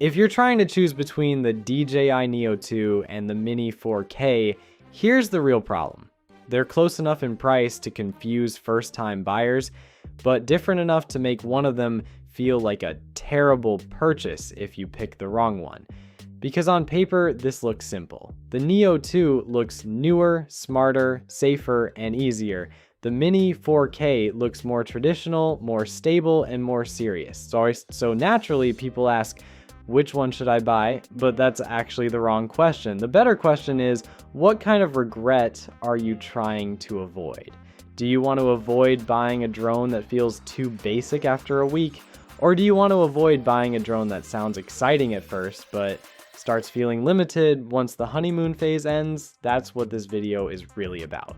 If you're trying to choose between the DJI Neo 2 and the Mini 4K, here's the real problem. They're close enough in price to confuse first-time buyers, but different enough to make one of them feel like a terrible purchase if you pick the wrong one. Because on paper, this looks simple. The Neo 2 looks newer, smarter, safer, and easier. The Mini 4K looks more traditional, more stable, and more serious. So naturally, people ask, which one should I buy? But that's actually the wrong question. The better question is, what kind of regret are you trying to avoid? Do you want to avoid buying a drone that feels too basic after a week? Or do you want to avoid buying a drone that sounds exciting at first, but starts feeling limited once the honeymoon phase ends? That's what this video is really about.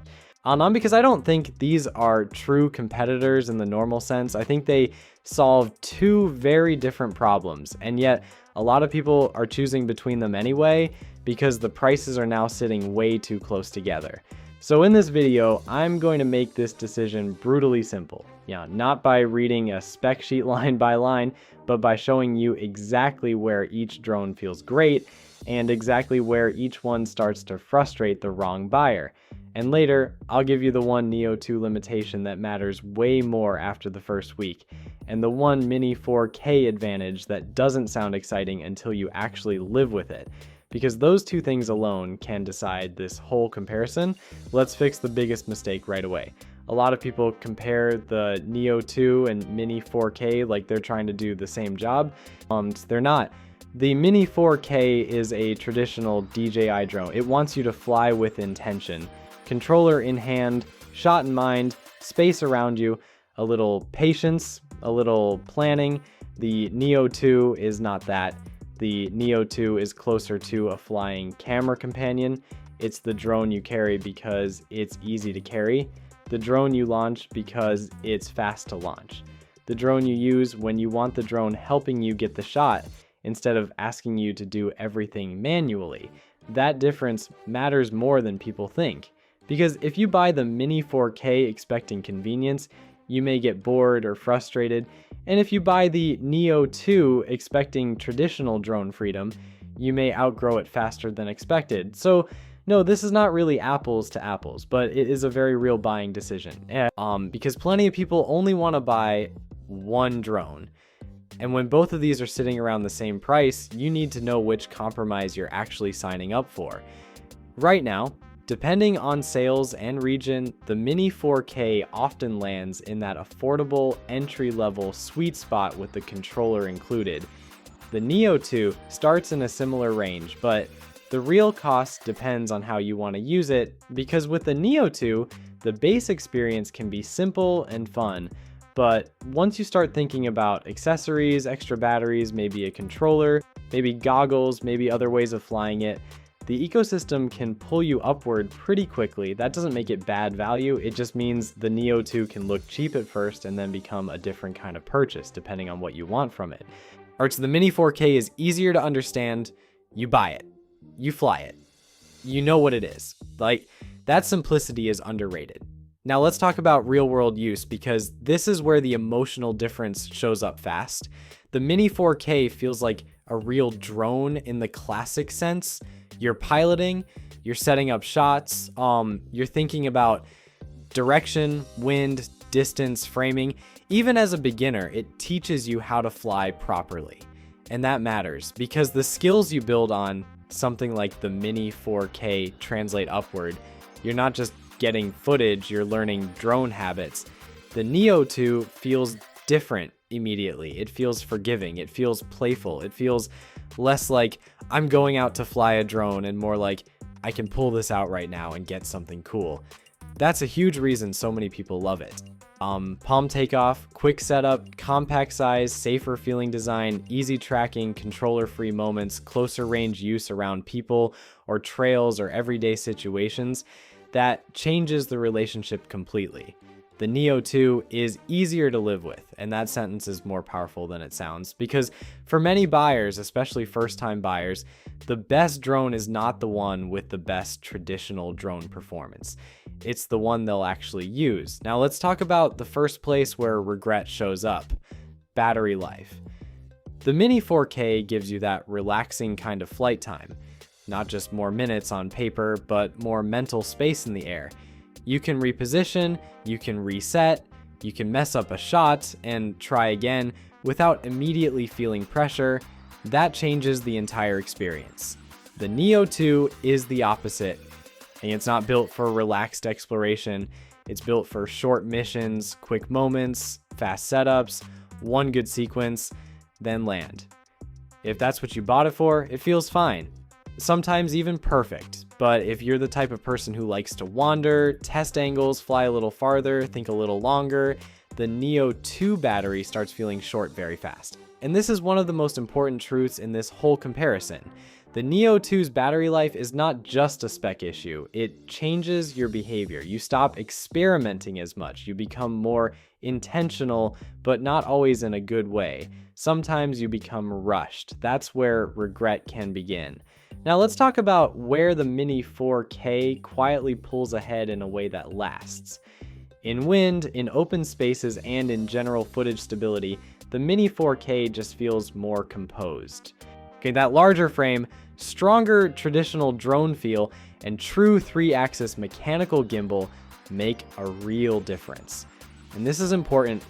Because I don't think these are true competitors in the normal sense. I think they solve two very different problems, and yet a lot of people are choosing between them anyway because the prices are now sitting way too close together. So in this video, I'm going to make this decision brutally simple. Yeah, not by reading a spec sheet line by line, but by showing you exactly where each drone feels great and exactly where each one starts to frustrate the wrong buyer. And later, I'll give you the one Neo 2 limitation that matters way more after the first week, and the one Mini 4K advantage that doesn't sound exciting until you actually live with it. Because those two things alone can decide this whole comparison. Let's fix the biggest mistake right away. A lot of people compare the Neo 2 and Mini 4K like they're trying to do the same job. They're not. The Mini 4K is a traditional DJI drone. It wants you to fly with intention. Controller in hand, shot in mind, space around you, a little patience, a little planning. The Neo 2 is not that. The Neo 2 is closer to a flying camera companion. It's the drone you carry because it's easy to carry. The drone you launch because it's fast to launch. The drone you use when you want the drone helping you get the shot instead of asking you to do everything manually. That difference matters more than people think. Because if you buy the Mini 4K expecting convenience, you may get bored or frustrated. And if you buy the Neo 2 expecting traditional drone freedom, you may outgrow it faster than expected. So no, this is not really apples to apples, but it is a very real buying decision. Because plenty of people only want to buy one drone. And when both of these are sitting around the same price, you need to know which compromise you're actually signing up for. Right now, depending on sales and region, the Mini 4K often lands in that affordable entry-level sweet spot with the controller included. The Neo 2 starts in a similar range, but the real cost depends on how you want to use it, because with the Neo 2, the base experience can be simple and fun, but once you start thinking about accessories, extra batteries, maybe a controller, maybe goggles, maybe other ways of flying it, the ecosystem can pull you upward pretty quickly. That doesn't make it bad value, it just means the Neo 2 can look cheap at first and then become a different kind of purchase depending on what you want from it. Alright, so the Mini 4K is easier to understand. You buy it. You fly it. You know what it is. Like, that simplicity is underrated. Now let's talk about real world use, because this is where the emotional difference shows up fast. The Mini 4K feels like a real drone in the classic sense. You're piloting, you're setting up shots, you're thinking about direction, wind, distance, framing. Even as a beginner, it teaches you how to fly properly. And that matters because the skills you build on something like the Mini 4K translate upward. You're not just getting footage, you're learning drone habits. The Neo 2 feels different immediately. It feels forgiving, it feels playful, it feels less like I'm going out to fly a drone and more like I can pull this out right now and get something cool. That's a huge reason so many people love it. Palm takeoff, quick setup, compact size, safer feeling design, easy tracking, controller-free moments, closer range use around people or trails or everyday situations. That changes the relationship completely. The Neo 2 is easier to live with, and that sentence is more powerful than it sounds, because for many buyers, especially first-time buyers, the best drone is not the one with the best traditional drone performance. It's the one they'll actually use. Now let's talk about the first place where regret shows up: battery life. The Mini 4K gives you that relaxing kind of flight time. Not just more minutes on paper, but more mental space in the air. You can reposition, you can reset, you can mess up a shot and try again without immediately feeling pressure. That changes the entire experience. The Neo 2 is the opposite, and it's not built for relaxed exploration. It's built for short missions, quick moments, fast setups, one good sequence, then land. If that's what you bought it for, it feels fine. Sometimes even perfect. But if you're the type of person who likes to wander, test angles, fly a little farther, think a little longer, the Neo 2 battery starts feeling short very fast. And this is one of the most important truths in this whole comparison. The Neo 2's battery life is not just a spec issue, it changes your behavior. You stop experimenting as much, you become more intentional, but not always in a good way. Sometimes you become rushed. That's where regret can begin. Now let's talk about where the Mini 4K quietly pulls ahead in a way that lasts. In wind, in open spaces, and in general footage stability, the Mini 4K just feels more composed. Okay, that larger frame, stronger traditional drone feel, and true 3-axis mechanical gimbal make a real difference. And this is important.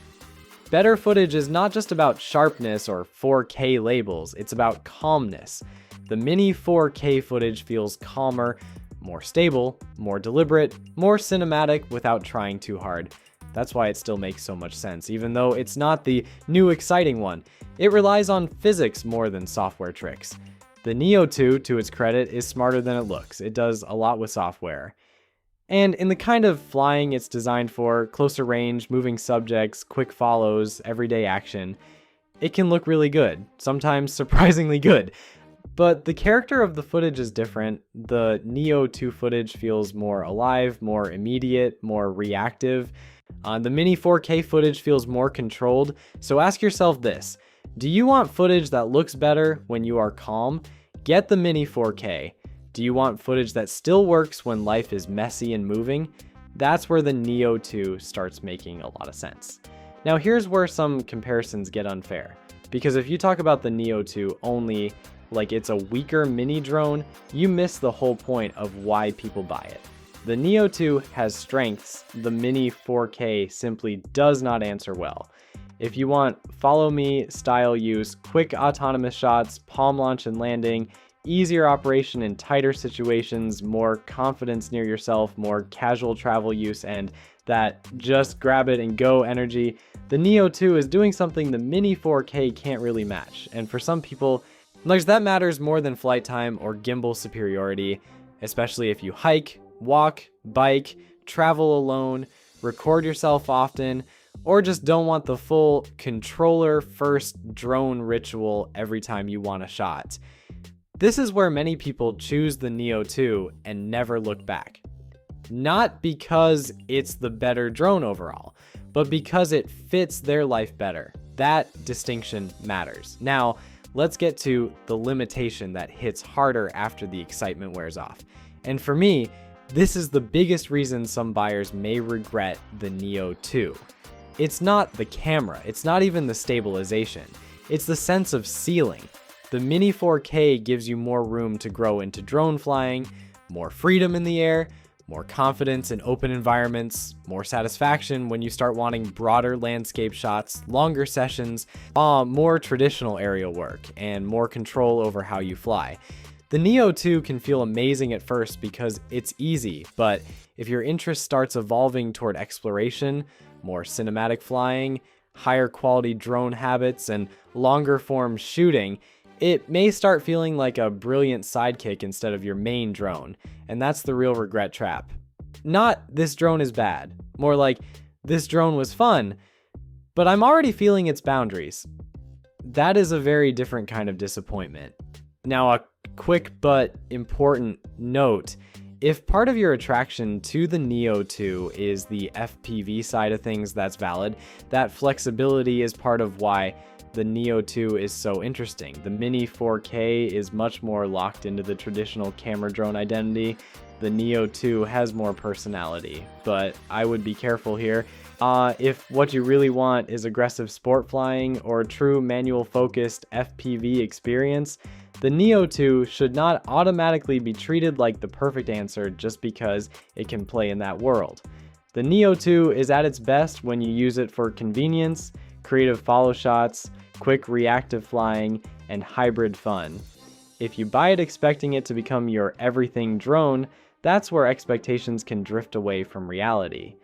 Better footage is not just about sharpness or 4K labels, it's about calmness. The Mini 4K footage feels calmer, more stable, more deliberate, more cinematic without trying too hard. That's why it still makes so much sense, even though it's not the new exciting one. It relies on physics more than software tricks. The Neo 2, to its credit, is smarter than it looks. It does a lot with software. And in the kind of flying it's designed for, closer range, moving subjects, quick follows, everyday action, it can look really good, sometimes surprisingly good. But the character of the footage is different. The Neo 2 footage feels more alive, more immediate, more reactive. The Mini 4K footage feels more controlled. So ask yourself this: do you want footage that looks better when you are calm? Get the Mini 4K. Do you want footage that still works when life is messy and moving? That's where the Neo 2 starts making a lot of sense. Now here's where some comparisons get unfair. Because if you talk about the Neo 2 only like it's a weaker mini drone, you miss the whole point of why people buy it. The Neo 2 has strengths the Mini 4K simply does not answer well. If you want follow me style use, quick autonomous shots, palm launch and landing, easier operation in tighter situations, more confidence near yourself, more casual travel use, and that just grab it and go energy, the Neo 2 is doing something the Mini 4K can't really match. And for some people, that matters more than flight time or gimbal superiority, especially if you hike, walk, bike, travel alone, record yourself often, or just don't want the full controller first drone ritual every time you want a shot. This is where many people choose the Neo 2 and never look back. Not because it's the better drone overall, but because it fits their life better. That distinction matters. Now, let's get to the limitation that hits harder after the excitement wears off. And for me, this is the biggest reason some buyers may regret the Neo 2. It's not the camera, it's not even the stabilization, it's the sense of ceiling. The Mini 4K gives you more room to grow into drone flying, more freedom in the air, more confidence in open environments, more satisfaction when you start wanting broader landscape shots, longer sessions, more traditional aerial work, and more control over how you fly. The Neo 2 can feel amazing at first because it's easy, but if your interest starts evolving toward exploration, more cinematic flying, higher quality drone habits, and longer form shooting, it may start feeling like a brilliant sidekick instead of your main drone, and that's the real regret trap. Not this drone is bad, more like this drone was fun, but I'm already feeling its boundaries. That is a very different kind of disappointment. Now, a quick but important note: if part of your attraction to the Neo 2 is the FPV side of things, that's valid. That flexibility is part of why the Neo 2 is so interesting. The Mini 4K is much more locked into the traditional camera drone identity. The Neo 2 has more personality, but I would be careful here. If what you really want is aggressive sport flying or true manual focused FPV experience, the Neo 2 should not automatically be treated like the perfect answer just because it can play in that world. The Neo 2 is at its best when you use it for convenience, creative follow shots, quick reactive flying, and hybrid fun. If you buy it expecting it to become your everything drone, that's where expectations can drift away from reality.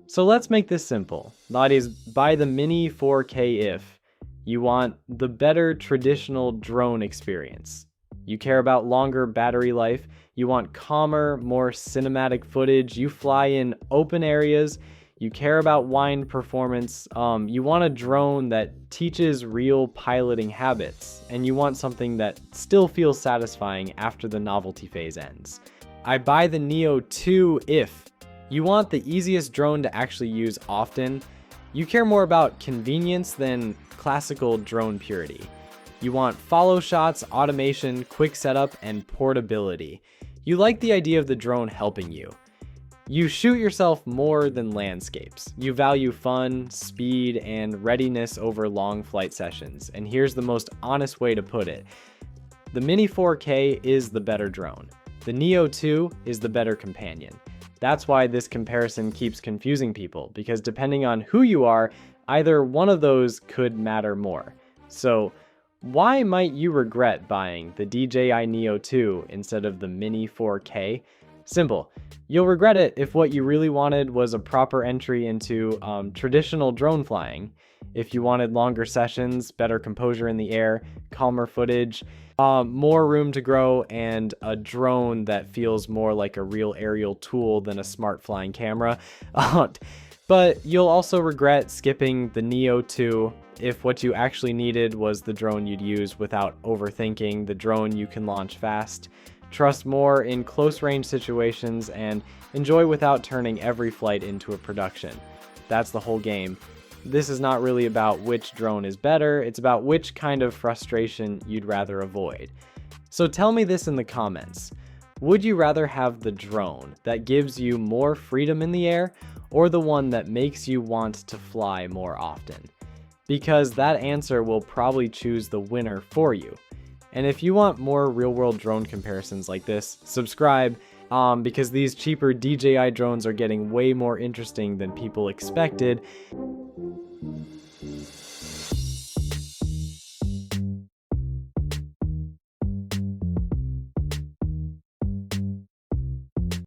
So let's make this simple. That is, buy the Mini 4K if you want the better traditional drone experience. You care about longer battery life, you want calmer, more cinematic footage, you fly in open areas, you care about wind performance, you want a drone that teaches real piloting habits, and you want something that still feels satisfying after the novelty phase ends. I buy the Neo 2 if you want the easiest drone to actually use often. You care more about convenience than classical drone purity. You want follow shots, automation, quick setup, and portability. You like the idea of the drone helping you. You shoot yourself more than landscapes. You value fun, speed, and readiness over long flight sessions. And here's the most honest way to put it. The Mini 4K is the better drone. The Neo 2 is the better companion. That's why this comparison keeps confusing people, because depending on who you are, either one of those could matter more. So why might you regret buying the DJI Neo 2 instead of the Mini 4K? Simple. You'll regret it if what you really wanted was a proper entry into traditional drone flying. If you wanted longer sessions, better composure in the air, calmer footage, more room to grow, and a drone that feels more like a real aerial tool than a smart flying camera. But you'll also regret skipping the Neo 2 if what you actually needed was the drone you'd use without overthinking, the drone you can launch fast, trust more in close range situations, and enjoy without turning every flight into a production. That's the whole game. This is not really about which drone is better, it's about which kind of frustration you'd rather avoid. So tell me this in the comments. Would you rather have the drone that gives you more freedom in the air, or the one that makes you want to fly more often? Because that answer will probably choose the winner for you. And if you want more real-world drone comparisons like this, subscribe, because these cheaper DJI drones are getting way more interesting than people expected.